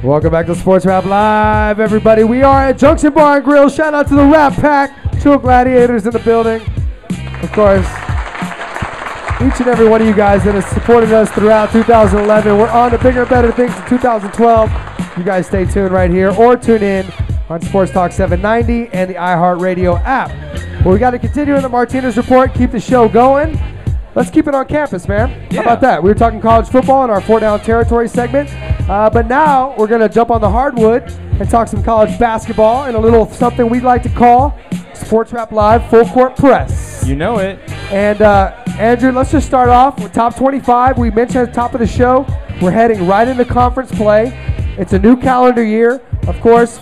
Welcome back to Sports Rap Live, everybody. We are at Junction Bar and Grill. Shout out to the Rap Pack, True Gladiators in the building. Of course, each and every one of you guys that has supported us throughout 2011. We're on to bigger and better things in 2012. You guys stay tuned right here or tune in on Sports Talk 790 and the iHeartRadio app. Well, we got to continue in the Martinez Report, keep the show going. Let's keep it on campus, man. Yeah. How about that? We were talking college football in our 4-down territory segment, but now we're going to jump on the hardwood and talk some college basketball and a little something we'd like to call Sports Rap Live Full Court Press. You know it. And Andrew, let's just start off with top 25. We mentioned at the top of the show, we're heading right into conference play. It's a new calendar year, of course,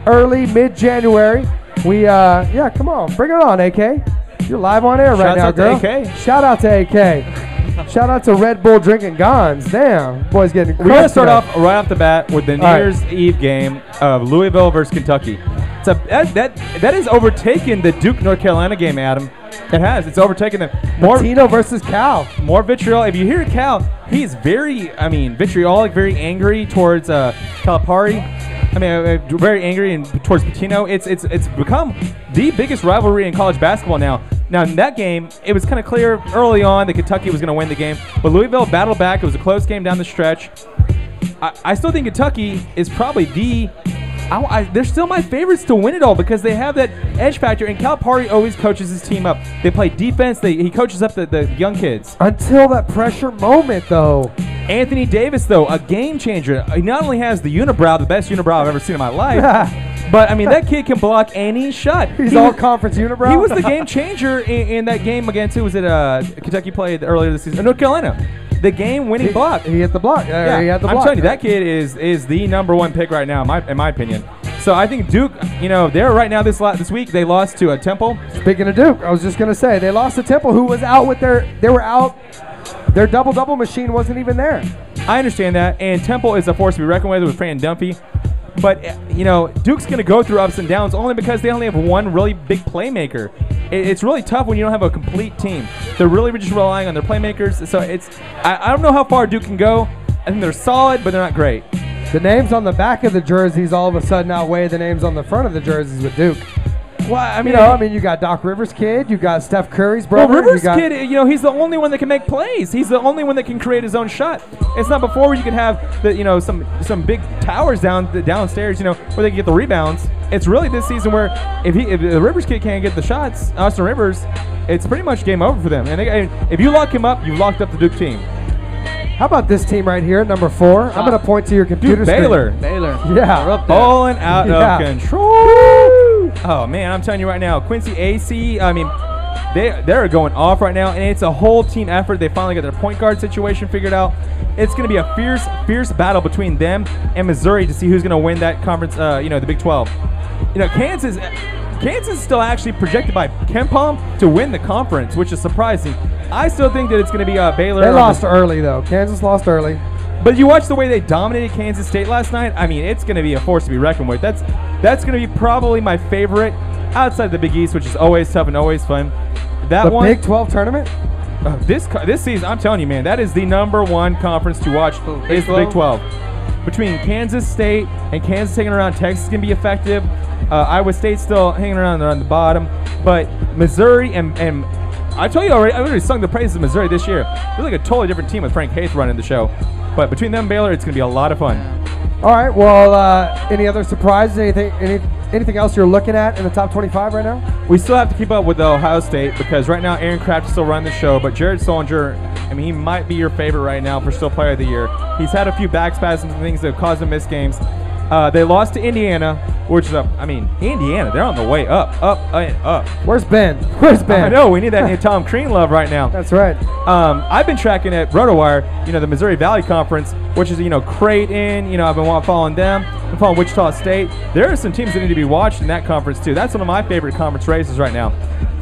early, mid-January. Yeah, come on, bring it on, AK. You're live on air right now, girl. Shout out to AK. Shout out to Red Bull drinking Gons. Damn, boys getting. We're gonna start off right off the bat with the New Year's Eve game of Louisville versus Kentucky. That has overtaken the Duke North Carolina game, Adam. It has. It's overtaken them. Martino versus Cal. More vitriol. If you hear Cal, he's very, vitriolic, very angry towards Calipari. Very angry and towards Pitino. It's become the biggest rivalry in college basketball now. Now, in that game, it was kind of clear early on that Kentucky was going to win the game. But Louisville battled back. It was a close game down the stretch. I still think Kentucky is probably they're still my favorites to win it all because they have that edge factor. And Calipari always coaches his team up. They play defense. He coaches up the young kids. Until that pressure moment, though. Anthony Davis, though, a game changer. He not only has the unibrow, the best unibrow I've ever seen in my life, but, that kid can block any shot. He's all-conference unibrow? He was the game changer in that game against, who was it, Kentucky played earlier this season? North Carolina. The game-winning block. He hit the block. Yeah, he had the block. I'm telling you, that kid is the number one pick right now, in my opinion. So I think Duke, they're right now this week, they lost to Temple. Speaking of Duke, I was just going to say, they lost to Temple, who was out with their double-double machine wasn't even there. I understand that, and Temple is a force to be reckoned with Fran Dunphy. But, Duke's going to go through ups and downs only because they only have one really big playmaker. It's really tough when you don't have a complete team. They're really just relying on their playmakers. So I don't know how far Duke can go. I think they're solid, but they're not great. The names on the back of the jerseys all of a sudden outweigh the names on the front of the jerseys with Duke. Well, you got Doc Rivers' kid, you got Steph Curry's brother. Well, Rivers' kid, he's the only one that can make plays. He's the only one that can create his own shot. It's not before where you can have some big towers downstairs, where they can get the rebounds. It's really this season where if the Rivers kid can't get the shots, Austin Rivers, it's pretty much game over for them. And if you lock him up, you've locked up the Duke team. How about this team right here, number 4? I'm going to point to your computer screen. Baylor. Yeah. Balling out of control. Oh, man, I'm telling you right now, Quincy AC, they're going off right now, and it's a whole team effort. They finally got their point guard situation figured out. It's going to be a fierce battle between them and Missouri to see who's going to win that conference, the Big 12. Kansas is still actually projected by KenPom to win the conference, which is surprising. I still think that it's going to be Baylor. They lost early, though. Kansas lost early. But you watch the way they dominated Kansas State last night. It's going to be a force to be reckoned with. That's going to be probably my favorite outside the Big East, which is always tough and always fun. The Big 12 tournament? This season, I'm telling you, man, that is the number one conference to watch is the Big 12. Between Kansas State and Kansas taking around Texas can be effective. Iowa State's still hanging around on the bottom. But Missouri and I told you already, I already sung the praises of Missouri this year. They're like a totally different team with Frank Haith running the show. But between them and Baylor, it's going to be a lot of fun. All right. Well, any other surprises? Anything else you're looking at in the top 25 right now? We still have to keep up with Ohio State because right now Aaron Kraft is still running the show. But Jared Solinger, he might be your favorite right now for still player of the year. He's had a few back spasms and things that have caused him to miss games. They lost to Indiana, which is Indiana, they're on the way up. Where's Ben? I know, we need that Tom Crean love right now. That's right. I've been tracking at RotoWire, the Missouri Valley Conference, which is, Creighton, I've been following them. I'm following Wichita State. There are some teams that need to be watched in that conference, too. That's one of my favorite conference races right now.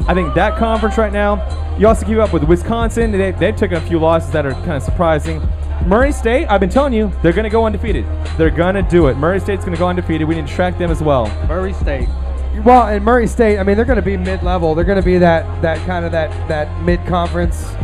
I think that conference right now, you also keep up with Wisconsin. They've taken a few losses that are kind of surprising. Murray State, I've been telling you, they're going to go undefeated. They're going to do it. Murray State's going to go undefeated. We need to track them as well. Murray State. Well, and Murray State, they're going to be mid-level. They're going to be that kind of that mid-conference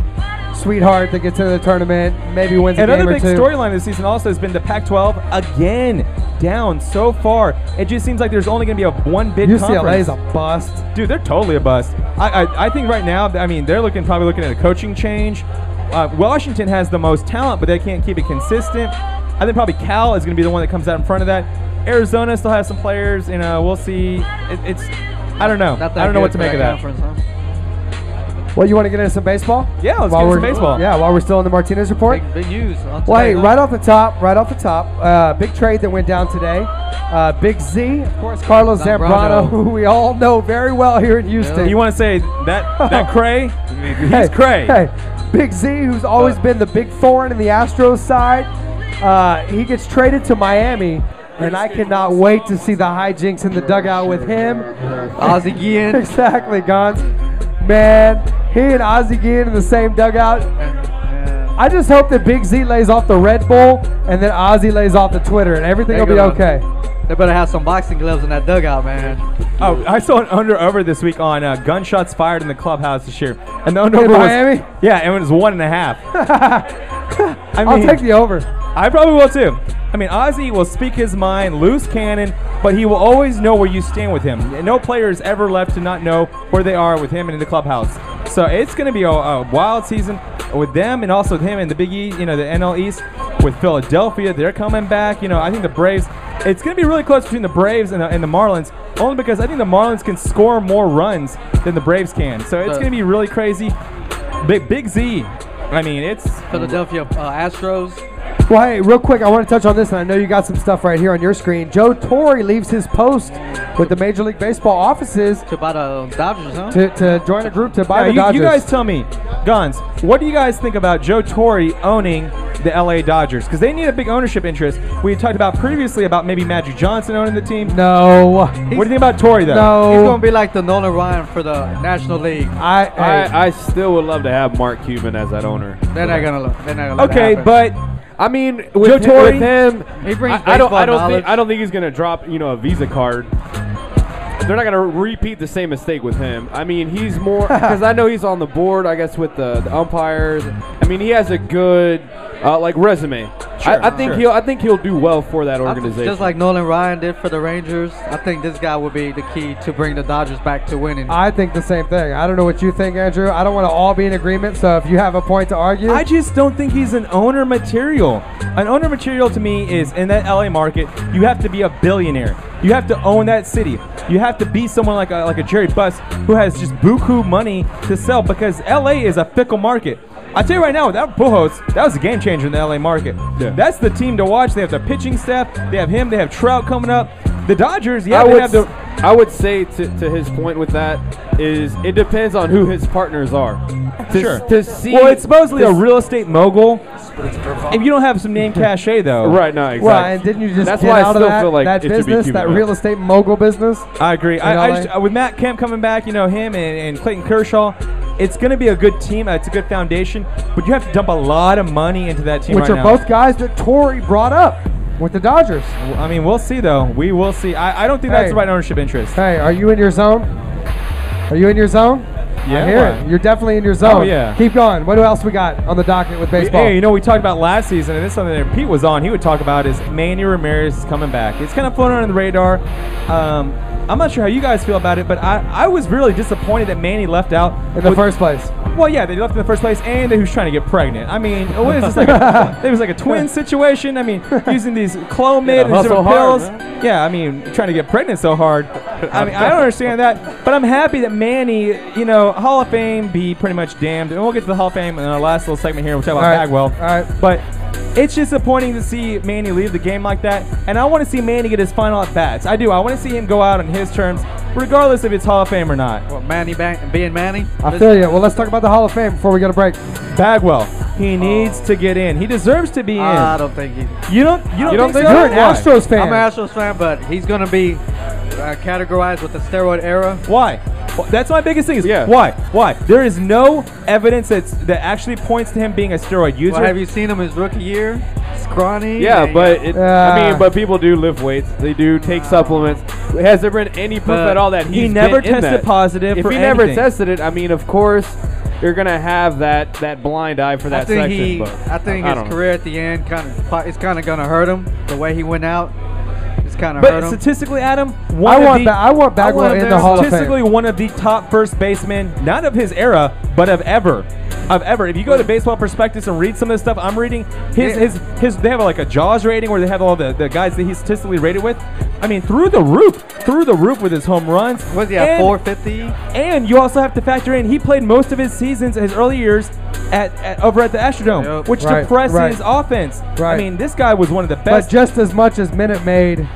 sweetheart that gets into the tournament, maybe wins a game Another or big two. storyline this season also has been the Pac-12 again down so far. It just seems like there's only going to be one big UCLA is conference. a bust. Dude, they're totally a bust. I think right now, I mean, they're probably looking at a coaching change. Washington has the most talent, but they can't keep it consistent. I think probably Cal is going to be the one that comes out in front of that. Arizona still has some players, and we'll see. I don't know. I don't know what to make of that. Well, you want to get into some baseball? Yeah, let's get into some baseball. Yeah, while we're still in the Martinez Report. Big news. Well, hey, right off the top, big trade that went down today. Big Z, of course, Carlos Zambrano, who we all know very well here in Houston. You want to say that Cray? He's Cray. Hey, Big Z, who's always been the big thorn in the Astros side, he gets traded to Miami, and I cannot wait to see the hijinks in the dugout with him. Ozzie Guillen. Exactly, Gons. Man, he and Ozzie Guillen in the same dugout. I just hope that Big Z lays off the Red Bull and then Ozzie lays off the Twitter, and everything will be okay. They better have some boxing gloves in that dugout, man. Oh, I saw an under-over this week on gunshots fired in the clubhouse this year. And the under-over in Miami? was, yeah, and it was 1.5. I'll take the over. I probably will too. I mean, Ozzie will speak his mind, loose cannon, but he will always know where you stand with him. No player is ever left to not know where they are with him in the clubhouse. So it's going to be a wild season with them, and also with him and the Big E, the NL East. With Philadelphia, they're coming back. I think the Braves, it's going to be really close between the Braves and the Marlins, only because I think the Marlins can score more runs than the Braves can. So it's going to be really crazy. Big Z. I mean, it's Philadelphia Astros. Well, hey, real quick, I want to touch on this, and I know you got some stuff right here on your screen. Joe Torre leaves his post with the Major League Baseball offices to buy the Dodgers, huh? To join a group to buy the Dodgers. You guys tell me, Gons, what do you guys think about Joe Torre owning the LA Dodgers? Because they need a big ownership interest. We talked about previously about maybe Magic Johnson owning the team. No. What do you think about Torre, though? No. He's going to be like the Nolan Ryan for the National League. I still would love to have Mark Cuban as that owner. They're not going to let Okay, it happen. but I mean, Joe Torre, with him, he brings I don't knowledge. think he's gonna drop a Visa card. They're not gonna repeat the same mistake with him. I mean, he's more because I know he's on the board. I guess with the umpires. I mean, he has a good resume. Sure, I think he'll do well for that organization. Just like Nolan Ryan did for the Rangers, I think this guy will be the key to bring the Dodgers back to winning. I think the same thing. I don't know what you think, Andrew. I don't want to all be in agreement, so if you have a point to argue. I just don't think he's an owner material. An owner material to me is in that LA market, you have to be a billionaire. You have to own that city. You have to be someone like a Jerry Buss who has just buku money to sell, because LA is a fickle market. I tell you right now, without Pujols, that was a game changer in the LA market. Yeah. That's the team to watch. They have the pitching staff. They have him. They have Trout coming up. The Dodgers, yeah, I would say to his point with that is it depends on who his partners are. To see, well, it's supposedly a real estate mogul. If you don't have some name cachet, though. Right, no, exactly. Well, and didn't you just That's get why out I still of feel like that it should be business, Cuban. that real estate mogul business? I agree. With Matt Kemp coming back, him and Clayton Kershaw, it's going to be a good team. It's a good foundation. But you have to dump a lot of money into that team Which right are now. both guys that Torre brought up with the Dodgers. I mean, we'll see, though. We will see. I don't think that's the right ownership interest. Hey, are you in your zone? Are you in your zone? Yeah. I hear it. You're definitely in your zone. Oh, yeah. Keep going. What else we got on the docket with baseball? Hey, we talked about last season, and this is something that Pete was on. He would talk about is Manny Ramirez is coming back. It's kind of floating under the radar. I'm not sure how you guys feel about it, but I was really disappointed that Manny left out in the first place. Well, yeah, they left in the first place, and he was trying to get pregnant. I mean, what is this, it was like a twin situation. I mean, using these Clomid and different pills. Yeah, I mean, trying to get pregnant so hard. I mean, I don't understand that, but I'm happy that Manny, Hall of Fame be pretty much damned, and we'll get to the Hall of Fame in our last little segment here. We'll talk about Bagwell. All right. But it's disappointing to see Manny leave the game like that, and I want to see Manny get his final at-bats. I do. I want to see him go out on his terms, regardless if it's Hall of Fame or not. Well, Manny being Manny? I feel you. Well, let's talk about the Hall of Fame before we get a break. Bagwell, he needs to get in. He deserves to be in. I don't think he... You don't think so? You're an Astros fan. I'm an Astros fan, but he's going to be categorized with the steroid era. Why? Well, that's my biggest thing. Why? There is no evidence that actually points to him being a steroid user. Well, have you seen him his rookie year? Scrawny. Yeah, but people do lift weights. They do take supplements. Has there been any proof at all that he never tested positive? If for he anything. never tested it, I mean, of course, you're gonna have that blind eye for that section. But I think I his don't know. career at the end it's kind of gonna hurt him the way he went out. It's kind of hurt But him. statistically, Adam, I want Bagwell in the Hall of Fame. statistically one of the top first basemen, not of his era, but of ever. If you go to Baseball Prospectus and read some of the stuff I'm reading, his they have like a Jaws rating where they have all the guys that he's statistically rated with. I mean, through the roof with his home runs. Was he at 450? And you also have to factor in he played most of his seasons, his early years, over at the Astrodome, which depresses offense. Right. I mean, this guy was one of the But best. just as much as Minute Maid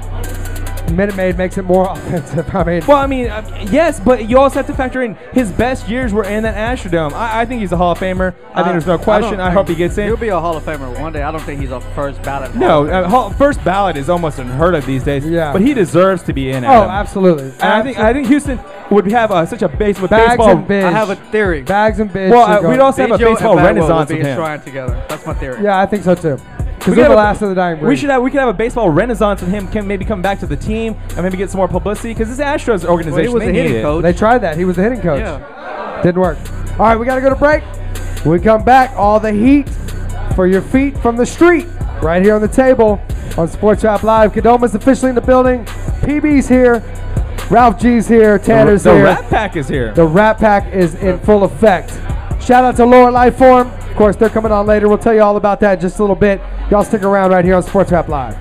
makes it more offensive. I mean, Well, I mean, yes, but you also have to factor in his best years were in that Astrodome. I think he's a Hall of Famer. I think there's no question. I hope he gets in. He'll be a Hall of Famer one day. I don't think he's a first ballot. No, first ballot is almost unheard of these days. Yeah. But he deserves to be in. oh, Adam. absolutely. And I think Houston would have such a base with Bags baseball. and Bidge. I have a theory. Bags and Bidge. Well, should go. we'd also have a Biggio baseball and Bagwell renaissance will with be him. enshrined together. That's my theory. Yeah, I think so too. Because could they're the have a- last of the dying breed. We could have a baseball renaissance with him. Can maybe come back to the team and maybe get some more publicity because this Astros organization Well, he was they a need hitting it. coach. They tried that. He was the hitting coach. Yeah. Didn't work. All right, we got to go to break. When we come back, all the heat for your feet from the street right here on the table on Sports Rap Live. Kadoma's officially in the building. PB's here. Ralph G's here. Tanner's The here. Rat Pack is here. The Rat Pack is in full effect. Shout out to Lower Life Form. Of course, they're coming on later. We'll tell you all about that in just a little bit. Y'all stick around right here on Sports Rap Live.